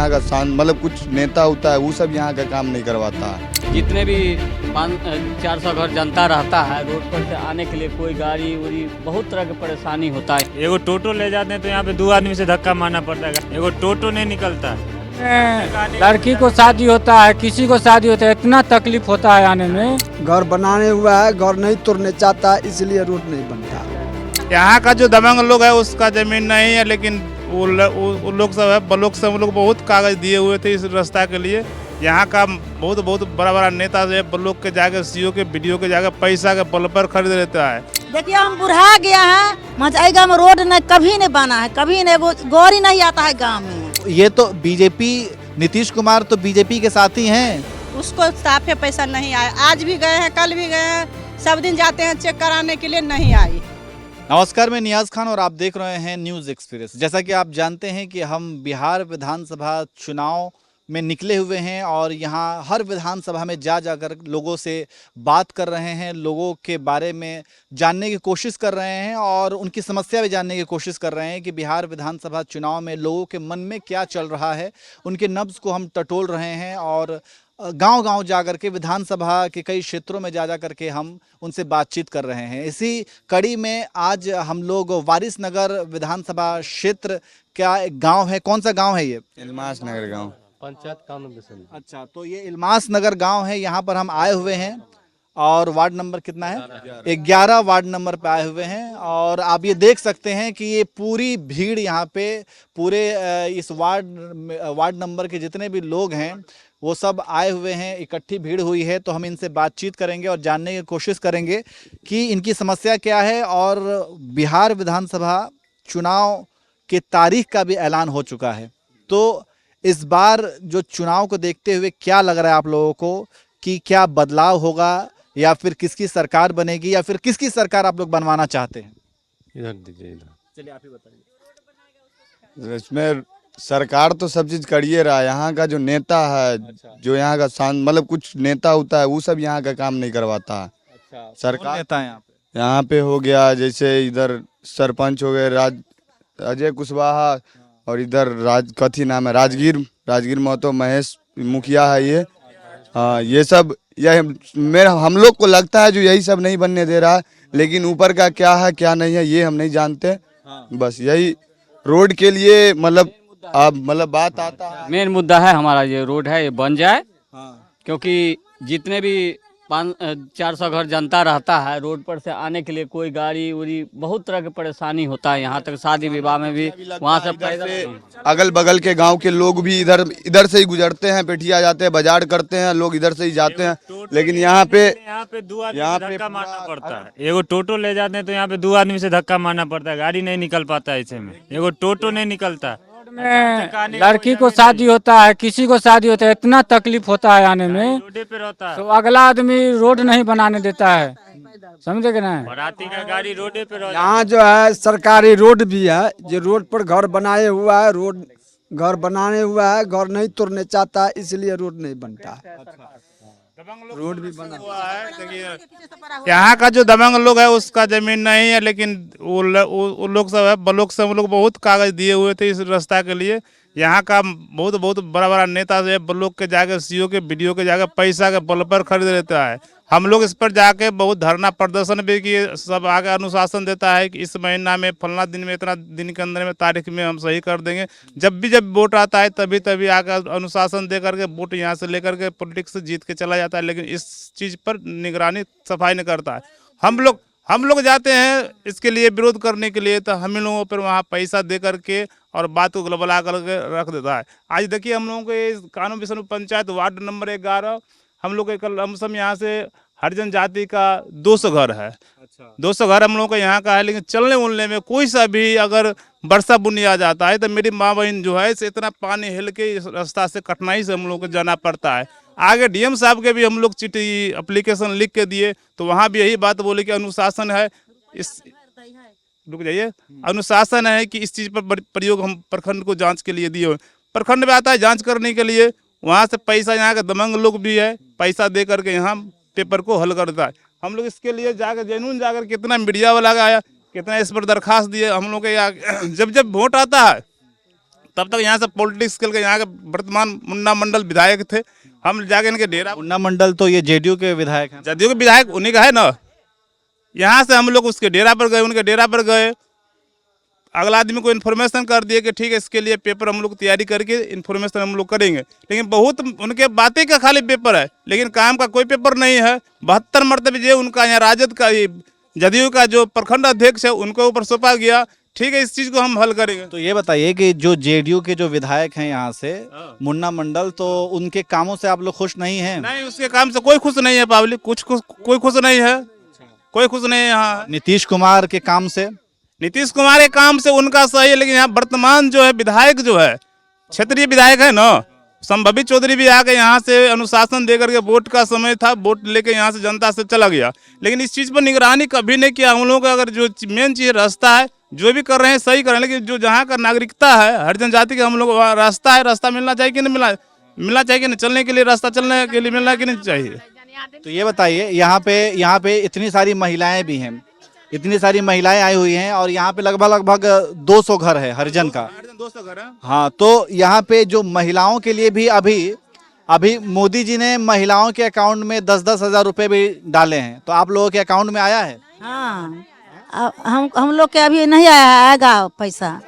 यहाँ का मतलब कुछ नेता होता है वो सब यहाँ का काम नहीं करवाता है। जितने भी 400 घर जनता रहता है, रोड पर से आने के लिए कोई गाड़ी उड़ी बहुत तरह की परेशानी होता है। एगो टोटो ले जाते हैं तो यहाँ पे 2 आदमी से धक्का मारना पड़ता है, एगो टोटो नहीं निकलता। लड़की को शादी होता है, किसी को शादी होता है, इतना तकलीफ होता है आने में। घर बनाने हुआ है, घर नहीं तोड़ने चाहता, इसलिए रोड नहीं बनता। यहाँ का जो दबंग लोग है उसका जमीन नहीं है, लेकिन वो लोग सब है ब्लॉक से, हम लोग बहुत कागज दिए हुए थे इस रास्ता के लिए। यहाँ का बहुत बड़ा बड़ा नेता जो है ब्लॉक के जाके सीओ के वीडियो के जाके पैसा के बल पर खरीद लेता है। देखिए हम बुढ़ा गया है, मचाईगा में रोड नहीं कभी नहीं बना है, कभी नहीं, वो गौरी नहीं आता है गाँव में। ये तो बीजेपी, नीतीश कुमार तो बीजेपी के साथ ही हैं। उसको साफे पैसा नहीं आया, आज भी गए हैं, कल भी गए हैं, सब दिन जाते हैं चेक कराने के लिए, नहीं आई। नमस्कार, मैं नियाज खान और आप देख रहे हैं न्यूज़ एक्सप्रेस। जैसा कि आप जानते हैं कि हम बिहार विधानसभा चुनाव में निकले हुए हैं और यहाँ हर विधानसभा में जाकर लोगों से बात कर रहे हैं, लोगों के बारे में जानने की कोशिश कर रहे हैं और उनकी समस्या भी जानने की कोशिश कर रहे हैं कि बिहार विधानसभा चुनाव में लोगों के मन में क्या चल रहा है। उनके नब्ज़ को हम टटोल रहे हैं और गांव-गांव जाकर के, विधानसभा के कई क्षेत्रों में जा करके हम उनसे बातचीत कर रहे हैं। इसी कड़ी में आज हम लोग वारिसनगर विधानसभा क्षेत्र का एक गांव है। कौन सा गांव है ये? इल्मास नगर गाँव, पंचायत कानून बिसंद। अच्छा, तो ये इल्मास नगर गांव है, यहाँ पर हम आए हुए हैं और वार्ड नंबर कितना है? 11 वार्ड नंबर पे आए हुए हैं और आप ये देख सकते हैं कि ये पूरी भीड़ यहाँ पे पूरे इस वार्ड नंबर के जितने भी लोग हैं वो सब आए हुए हैं, इकट्ठी भीड़ हुई है। तो हम इनसे बातचीत करेंगे और जानने की कोशिश करेंगे कि इनकी समस्या क्या है। और बिहार विधानसभा चुनाव के तारीख का भी ऐलान हो चुका है, तो इस बार जो चुनाव को देखते हुए क्या लग रहा है आप लोगों को कि क्या बदलाव होगा या फिर किसकी सरकार बनेगी या फिर किसकी सरकार आप लोग बनवाना चाहते हैं? इधर दीजिए, इधर। चलिए आप ही बताइए। इसमें सरकार तो सब चीज करिए रहा है। यहाँ का जो नेता है, जो यहाँ का मतलब कुछ नेता होता है वो सब यहाँ का काम नहीं करवाता है। अच्छा, सरकार नेता है यहाँ पे हो गया, जैसे इधर सरपंच हो गए अजय कुशवाहा, और इधर कथी नाम है, राजगीर महतो महेश मुखिया है ये। हाँ, ये सब हम लोग को लगता है जो यही सब नहीं बनने दे रहा है, लेकिन ऊपर का क्या है क्या नहीं है ये हम नहीं जानते। बस यही रोड के लिए मतलब बात आता है। मेन मुद्दा है हमारा ये रोड है, ये बन जाए। क्योंकि जितने भी 400 घर जनता रहता है, रोड पर से आने के लिए कोई गाड़ी उड़ी बहुत तरह की परेशानी होता है। यहाँ तक शादी विवाह में भी वहाँ से पैदल, अगल बगल के गांव के लोग भी इधर से ही गुजरते हैं, पेठिया जाते हैं, बाजार करते हैं, लोग इधर से ही जाते हैं। लेकिन यहाँ पे 2 आदमी से धक्का मारना पड़ता है। एगो टोटो ले जाते हैं तो यहाँ पे 2 आदमी से धक्का मारना पड़ता है, गाड़ी नहीं निकल पाता है। ऐसे में एगो टोटो नहीं निकलता। लड़की को शादी होता है, किसी को शादी होता है, इतना तकलीफ होता है आने में, रोडे पे रहता है। तो अगला आदमी रोड नहीं बनाने देता है, समझे कि नहीं? बराती का गाड़ी रोडे पे रहता है। यहाँ जो है सरकारी रोड भी है, जो रोड पर घर बनाए हुआ है, रोड घर बनाने हुआ है, घर नहीं तोड़ने चाहता, इसलिए रोड नहीं बनता। रोड भी बना हुआ है। देखिए यहाँ का जो दबंग लोग है उसका जमीन नहीं है, लेकिन वो लोग सब है ब्लॉक से, हम लोग बहुत कागज दिए हुए थे इस रास्ता के लिए। यहाँ का बहुत बड़ा बड़ा नेता जो है ब्लॉक के जाके सीओ के वीडियो के जाके पैसा के बल पर खरीद लेता है। हम लोग इस पर जाके बहुत धरना प्रदर्शन भी किए, सब आगे अनुशासन देता है कि इस महीना में फलना दिन में इतना दिन के अंदर में तारीख में हम सही कर देंगे। जब वोट आता है तभी आगे अनुशासन दे करके वोट यहाँ से लेकर के पॉलिटिक्स से जीत के चला जाता है, लेकिन इस चीज़ पर निगरानी सफाई नहीं करता है। हम लोग जाते हैं इसके लिए विरोध करने के लिए, तो हम लोगों पर वहाँ पैसा दे करके और बात को गलबला करके रख देता है। आज देखिए हम लोगों को कानून बिसंद पंचायत वार्ड नंबर 11 हम लोग के लमसम यहाँ से हरिजन जाति का 200 घर है। 200 घर हम लोगों का यहाँ का है, लेकिन चलने उलने में कोई सा भी अगर वर्षा बुनी आ जाता है तो मेरी माँ बहन जो है इसे इतना पानी हिल के इस रास्ता से कठिनाई से हम लोग को जाना पड़ता है। आगे डीएम साहब के भी हम लोग चिट्ठी एप्लीकेशन लिख के दिए, तो वहाँ भी यही बात बोले कि अनुशासन है, इस रुक जाइए, अनुशासन है कि इस चीज़ पर प्रयोग हम प्रखंड को जांच के लिए दिए। प्रखंड में आता है जांच करने के लिए, वहाँ से पैसा, यहाँ के दबंग लोग भी है, पैसा दे करके यहाँ पेपर को हल करता है। हम लोग इसके लिए जाकर जनून जाकर कितना मीडिया वाला आया, कितना इस पर दरखास्त दिए हम लोग के। जब वोट आता है तब तक यहाँ से पॉलिटिक्स खेल के यहाँ के वर्तमान मुन्ना मंडल विधायक थे। हम जाके इनके डेरा, मुन्ना मंडल तो ये जेडीयू के विधायक हैं। जदयू के विधायक उन्हीं का है ना। यहाँ से हम लोग उसके डेरा पर गए, उनके डेरा पर गए, अगला आदमी को इन्फॉर्मेशन कर दिए कि ठीक है इसके लिए पेपर हम लोग तैयारी करके इन्फॉर्मेशन हम लोग करेंगे। लेकिन बहुत उनके बातें का खाली पेपर है, लेकिन काम का कोई पेपर नहीं है। 72 मरतबे जो उनका यहाँ राजद का जदयू का जो प्रखंड अध्यक्ष है उनको ऊपर सौंपा गया। ठीक है, इस चीज़ को हम हल करेंगे। तो ये बताइए कि जो जेडीयू के जो विधायक हैं यहाँ से मुन्ना मंडल, तो उनके कामों से आप लोग खुश नहीं हैं? नहीं, उसके काम से कोई खुश नहीं है पब्लिक, कोई खुश नहीं है, कोई खुश नहीं है। यहाँ नीतीश कुमार के काम से, नीतीश कुमार के काम से उनका सही है, लेकिन यहाँ वर्तमान जो है विधायक जो है क्षेत्रीय विधायक है ना, संभवी चौधरी भी आके यहाँ से अनुशासन दे करके, वोट का समय था, वोट लेके यहाँ से जनता से चला गया। लेकिन इस चीज़ पर निगरानी कभी नहीं किया। हम लोगों का अगर जो मेन चीज़ रास्ता है, जो भी कर रहे हैं सही कर रहे हैं, लेकिन जो जहाँ का नागरिकता है हर जनजाति के हम लोग रास्ता है, रास्ता मिलना चाहिए कि नहीं मिलना चाहिए कि नहीं, चलने के लिए रास्ता चलने के लिए मिलना कि नहीं चाहिए। तो ये बताइए यहाँ पे इतनी सारी महिलाएं भी हैं, इतनी सारी महिलाएं आई हुई हैं और यहाँ पे लगभग 200 घर है हरिजन का। 200 घर है। हाँ, तो यहाँ पे जो महिलाओं के लिए भी अभी मोदी जी ने महिलाओं के अकाउंट में 10-10 हजार रुपए भी डाले हैं, तो आप लोगों के अकाउंट में आया है? हाँ, हम लोग के अभी नहीं आया है, आएगा पैसा।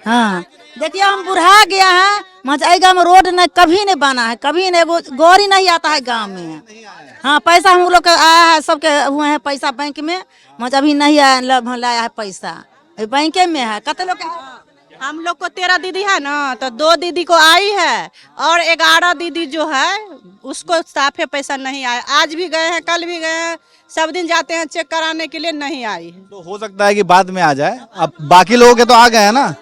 हाँ, देखिए हम बुढ़ा गया है, मचाएगा में रोड नहीं कभी नहीं बना है, कभी नहीं, वो गौरी नहीं आता है गांव में। हाँ, पैसा हम लोग का आया है, सबके हुए हैं पैसा बैंक में, मच अभी नहीं आया, लाया है पैसा बैंक में है। कत लोग हम लोग को 13 दीदी है ना, तो 2 दीदी को आई है और 11 दीदी जो है उसको साफे पैसा नहीं आया। आज भी गए हैं, कल भी गए हैं, सब दिन जाते हैं चेक कराने के लिए, नहीं आई है। तो हो सकता है कि बाद में आ जाए। अब बाकी लोगों के तो आ गए हैं ना।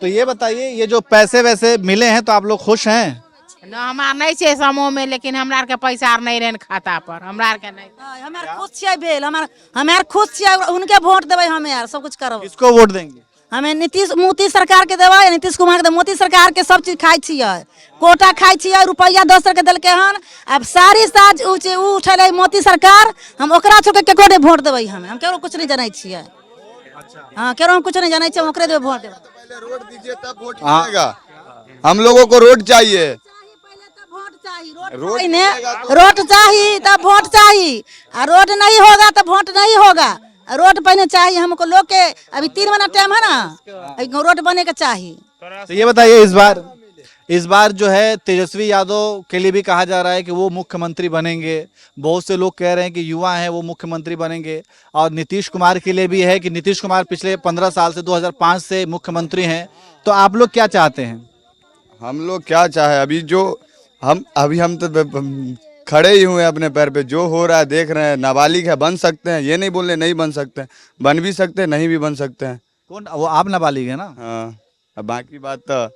तो ये बताइए, ये जो पैसे वैसे मिले हैं तो आप लोग खुश हैं? न हमार नहीं छे समूह में, लेकिन हमरा के पैसा आर नहीं रहन खाता पर, हमरा के नहीं। हमार खुश छियै भेल, हमार खुश छियै, उनके वोट देवे, हमें यार सब कुछ करब। किसको वोट देंगे? हमें मोदी सरकार के देवे, नीतीश कुमार के। मोदी सरकार के सब चीज खाई छियै, कोटा खाई छियै, रुपया 10 के देलके हन। अब सारी साज उठले मोदी सरकार, हम ओकरा छोड़ के केकरो वोट देवे। हम केकरो कुछ नहीं जानै छियै। हाँ, केकरो हम कुछ नहीं जानै छियै, ओकरे देवे वोट देवे। रोड दीजिए तब वोट मिलेगा। हम लोगों को रोड चाहिए, रोड चाहिए तब वोट चाहिए, और रोड नहीं होगा तो वोट नहीं होगा। रोड पहले चाहिए हमको लोग के, अभी 3 महीना टाइम है ना, रोड बने का चाहिए। तो ये बताइए, इस बार जो है तेजस्वी यादव के लिए भी कहा जा रहा है कि वो मुख्यमंत्री बनेंगे। बहुत से लोग कह रहे हैं कि युवा हैं वो मुख्यमंत्री बनेंगे। और नीतीश कुमार के लिए भी है कि नीतीश कुमार पिछले 15 साल से 2005 से मुख्यमंत्री हैं। तो आप लोग क्या चाहते हैं? हम लोग क्या चाहे, अभी हम तो खड़े ही हुए अपने पैर पे, जो हो रहा है देख रहे हैं। नाबालिग है, बन सकते हैं, ये नहीं बोल रहे नहीं बन सकते हैं, बन भी सकते हैं, नहीं भी बन सकते हैं। कौन वो? आप नाबालिग है ना? हाँ, अब बाकी बात तो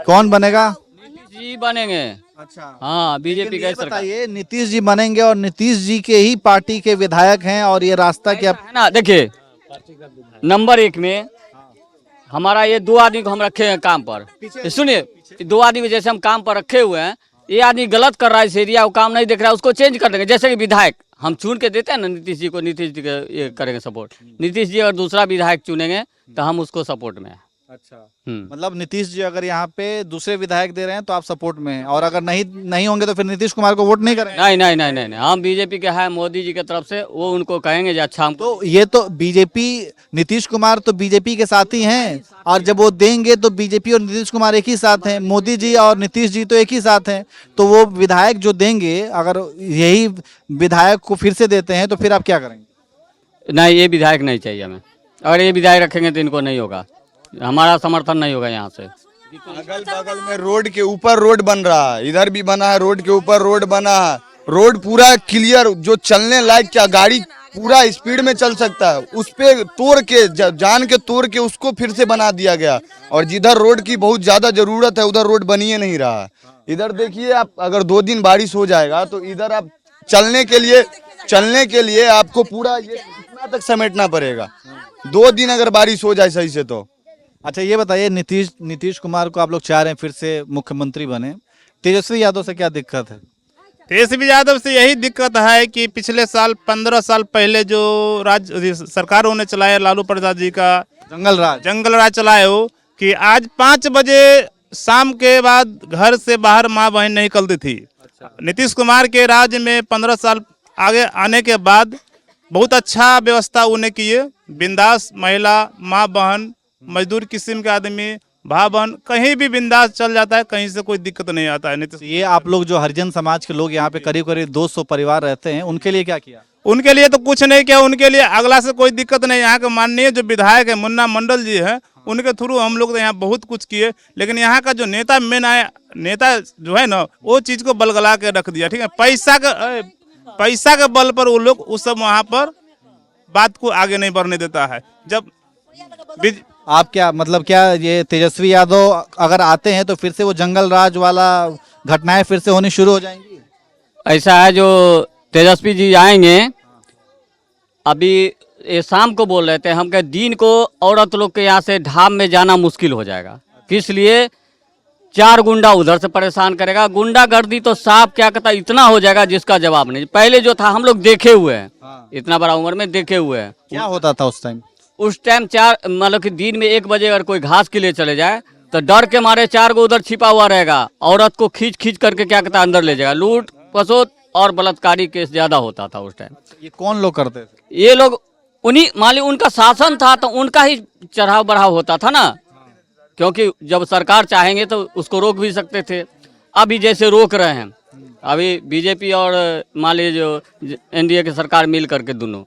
कौन बनेगा? नीतीश जी बनेंगे। अच्छा, हाँ, बीजेपी का सरकार बताइए, नीतीश जी बनेंगे और नीतीश जी के ही पार्टी के विधायक हैं, और ये रास्ता क्या है ना। देखिए, नंबर 1 में हमारा ये 2 आदमी को हम रखे हैं काम पर। सुनिए, 2 आदमी जैसे हम काम पर रखे हुए हैं, ये आदमी गलत कर रहा है, इस एरिया को काम नहीं देख रहा है, उसको चेंज कर देंगे। जैसे कि विधायक हम चुन के देते हैं ना नीतीश जी को, नीतीश जी के ये करेंगे सपोर्ट। नीतीश जी अगर दूसरा विधायक चुनेंगे तो हम उसको सपोर्ट में हैं। अच्छा, मतलब नीतीश जी अगर यहाँ पे दूसरे विधायक दे रहे हैं तो आप सपोर्ट में हैं, और अगर नहीं होंगे तो फिर नीतीश कुमार को वोट नहीं करेंगे? नहीं, हम बीजेपी के हैं, मोदी जी की तरफ से, वो उनको कहेंगे जो अच्छा। तो ये तो बीजेपी, नीतीश कुमार तो बीजेपी के साथ ही हैं, और जब वो देंगे तो बीजेपी और नीतीश कुमार एक ही साथ हैं, मोदी जी और नीतीश जी तो एक ही साथ हैं। तो वो विधायक जो देंगे, अगर यही विधायक को फिर से देते हैं तो फिर आप क्या करेंगे? नहीं, ये विधायक नहीं चाहिए हमें। अगर ये विधायक रखेंगे तो इनको नहीं होगा, हमारा समर्थन नहीं होगा। यहाँ से अगल बगल में रोड के ऊपर रोड बन रहा है, इधर भी बना है, रोड के ऊपर रोड बना है। रोड पूरा क्लियर, जो चलने लायक, क्या गाड़ी पूरा स्पीड में चल सकता है, उस पे तोड़ के जान के तोड़ के उसको फिर से बना दिया गया। और जिधर रोड की बहुत ज्यादा जरूरत है उधर रोड बनिए नहीं रहा। इधर देखिए आप, अगर 2 दिन बारिश हो जाएगा तो इधर आप चलने के लिए आपको पूरा ये इतना तक समेटना पड़ेगा। 2 दिन अगर बारिश हो जाए सही से तो। अच्छा, ये बताइए, नीतीश कुमार को आप लोग चाह रहे हैं फिर से मुख्यमंत्री बने, तेजस्वी यादव से क्या दिक्कत है? तेजस्वी यादव से यही दिक्कत है कि पिछले साल 15 साल पहले जो राज्य सरकार उन्होंने चलाया, लालू प्रसाद जी का जंगल राज चलाए हो, कि आज 5 बजे शाम के बाद घर से बाहर माँ बहन नहीं निकलती थी। नीतीश कुमार के राज्य में 15 साल आगे आने के बाद बहुत अच्छा व्यवस्था उन्हें किए। बिंदास महिला, माँ बहन, मजदूर किस्म के आदमी, भाई बहन कहीं भी बिंदास चल जाता है, कहीं से कोई दिक्कत नहीं आता है। नीतीश ये आप लोग जो हरिजन समाज के लोग यहाँ पे करीब करीब 200 परिवार रहते हैं, उनके लिए क्या किया? उनके लिए तो कुछ नहीं किया, उनके लिए अगला से कोई दिक्कत नहीं। यहाँ के माननीय जो विधायक है मुन्ना मंडल जी है, उनके थ्रू हम लोग तो यहाँ बहुत कुछ किए, लेकिन यहाँ का जो नेता मेन आया नेता जो है ना, वो चीज को बलगला के रख दिया। ठीक है, पैसा के बल पर वो लोग उस सब वहाँ पर बात को आगे नहीं बढ़ने देता है। जब आप क्या मतलब, क्या ये तेजस्वी यादव अगर आते हैं तो फिर से वो जंगल राज वाला घटनाएं फिर से होनी शुरू हो जाएंगी? ऐसा है, जो तेजस्वी जी आएंगे, अभी ये शाम को बोल रहे थे, हम कहे दिन को औरत लोग के यहाँ से ढाब में जाना मुश्किल हो जाएगा। किस लिए? 4 गुंडा उधर से परेशान करेगा। गुंडागर्दी तो साफ क्या कहता इतना हो जाएगा जिसका जवाब नहीं। पहले जो था हम लोग देखे हुए हैं, इतना बड़ा उम्र में देखे हुए हैं। क्या होता था उस टाइम? उस टाइम 4 मतलब कि दिन में 1 बजे अगर कोई घास के लिए चले जाए तो डर के मारे 4 को उधर छिपा हुआ रहेगा। औरत को खींच खींच करके क्या कहता अंदर ले जाएगा। लूट पसोत और बलात्कारी केस ज्यादा होता था उस टाइम। ये कौन लोग करते थे? ये लोग उन्हीं मान ली उनका शासन था तो उनका ही चढ़ाव बढ़ाव होता था ना, क्योंकि जब सरकार चाहेंगे तो उसको रोक भी सकते थे। अभी जैसे रोक रहे हैं, अभी बीजेपी और मान लीजिए जो एनडीए की सरकार मिल करके दोनों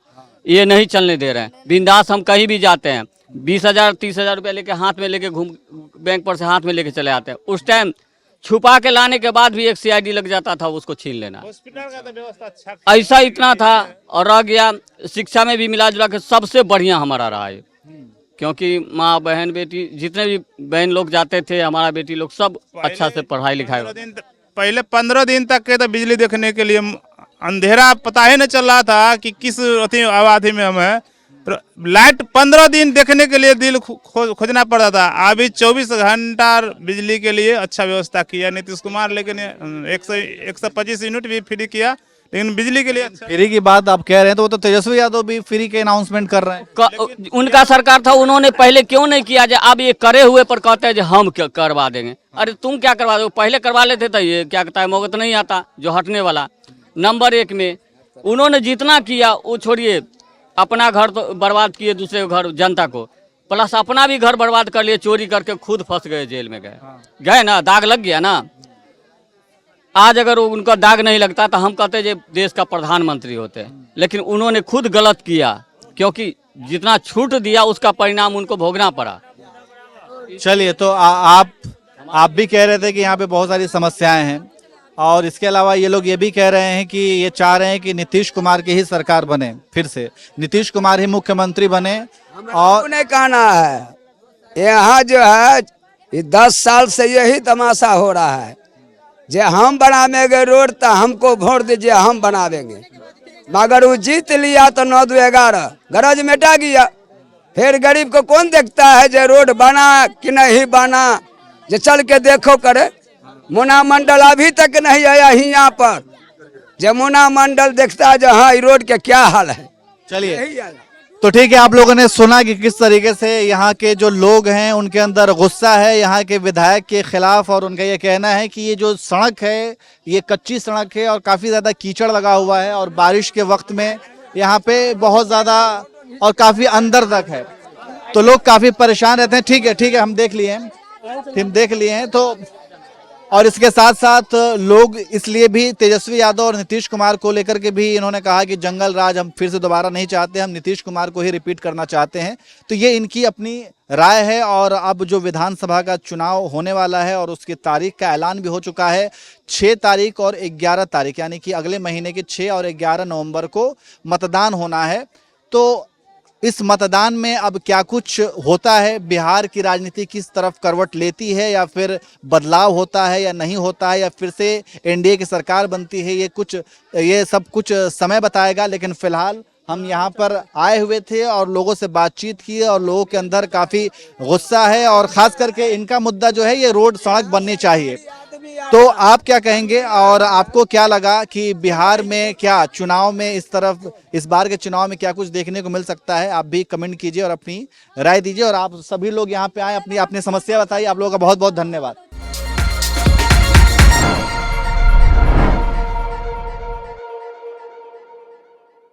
ये नहीं चलने दे रहे हैं। बिंदास हम कहीं भी जाते हैं 20,000 30,000 रुपया लेके हाथ में लेके घूम, बैंक पर से हाथ में लेके चले आते हैं। उस टाइम छुपा के लाने के बाद भी एक CID लग जाता था उसको छीन लेना। हॉस्पिटल का तो व्यवस्था अच्छा ऐसा इतना था। और रह गया शिक्षा में भी मिला जुला के सबसे बढ़िया हमारा रहा है, क्योंकि माँ बहन बेटी जितने भी बहन लोग जाते थे, हमारा बेटी लोग सब अच्छा से पढ़ाई लिखाई। पहले 15 दिन तक के तो बिजली देखने के लिए अंधेरा पता ही नहीं चल रहा था कि किस आबादी में हम है। लाइट 15 दिन देखने के लिए दिल खोजना पड़ता था। अभी 24 घंटा बिजली के लिए अच्छा व्यवस्था किया नीतीश कुमार, लेकिन 125 यूनिट भी फ्री किया, लेकिन बिजली के लिए अच्छा। फ्री की बात आप कह रहे हैं तो वो तो तेजस्वी यादव भी फ्री के अनाउंसमेंट कर रहे हैं। उनका सरकार था, उन्होंने पहले क्यों नहीं किया? जो अब ये करे हुए पर कहते हैं जो हम करवा देंगे। अरे तुम क्या करवा दो, पहले करवा लेते तो ये क्या कहता है मौका तो नहीं आता जो हटने वाला। नंबर 1 में उन्होंने जितना किया वो छोड़िए, अपना घर तो बर्बाद किए, दूसरे घर जनता को, प्लस अपना भी घर बर्बाद कर लिए, चोरी करके खुद फंस गए, जेल में गए ना, दाग लग गया ना। आज अगर उनका दाग नहीं लगता तो हम कहते जे देश का प्रधानमंत्री होते, लेकिन उन्होंने खुद गलत किया, क्योंकि जितना छूट दिया उसका परिणाम उनको भोगना पड़ा। चलिए, तो आप भी कह रहे थे कि यहाँ पे बहुत सारी समस्याएं हैं, और इसके अलावा ये लोग ये भी कह रहे हैं कि ये चाह रहे हैं कि नीतीश कुमार की ही सरकार बने, फिर से नीतीश कुमार ही मुख्यमंत्री बने। और नहीं कहना है, यहाँ जो है ये 10 साल से यही तमाशा हो रहा है, जे हम बनावेंगे रोड तो हमको वोट दीजिए, हम बनावेंगे। मगर वो जीत लिया तो 9-2-11 गरज मिटा गया। फिर गरीब को कौन देखता है जो रोड बना कि नहीं बना, जो चल के देखो करे। मुन्ना मंडल अभी तक नहीं आया ही यहाँ पर, जब मुन्ना मंडल देखता है जो हाँ रोड के क्या हाल है। चलिए, तो ठीक है, आप लोगों ने सुना कि किस तरीके से यहाँ के जो लोग हैं उनके अंदर गुस्सा है यहाँ के विधायक के खिलाफ, और उनका ये कहना है कि ये जो सड़क है ये कच्ची सड़क है और काफ़ी ज़्यादा कीचड़ लगा हुआ है, और बारिश के वक्त में यहाँ पे बहुत ज़्यादा और काफ़ी अंदर तक है, तो लोग काफ़ी परेशान रहते हैं। ठीक है, हम देख लिए हैं तो। और इसके साथ साथ लोग इसलिए भी तेजस्वी यादव और नीतीश कुमार को लेकर के भी इन्होंने कहा कि जंगल राज हम फिर से दोबारा नहीं चाहते, हम नीतीश कुमार को ही रिपीट करना चाहते हैं। तो ये इनकी अपनी राय है। और अब जो विधानसभा का चुनाव होने वाला है और उसकी तारीख का ऐलान भी हो चुका है, 6 तारीख और 11 तारीख, यानी कि अगले महीने के 6 और 11 नवंबर को मतदान होना है। तो इस मतदान में अब क्या कुछ होता है, बिहार की राजनीति किस तरफ करवट लेती है, या फिर बदलाव होता है या नहीं होता है, या फिर से एनडीए की सरकार बनती है, ये सब कुछ समय बताएगा। लेकिन फिलहाल हम यहाँ पर आए हुए थे और लोगों से बातचीत की, और लोगों के अंदर काफ़ी गुस्सा है, और ख़ास करके इनका मुद्दा जो है ये रोड सड़क बननी चाहिए। तो आप क्या कहेंगे और आपको क्या लगा कि बिहार में क्या चुनाव में इस तरफ इस बार के चुनाव में क्या कुछ देखने को मिल सकता है? आप भी कमेंट कीजिए और अपनी राय दीजिए। और आप सभी लोग यहाँ पे आए, अपनी अपनी समस्या बताइए। आप लोगों का बहुत बहुत धन्यवाद।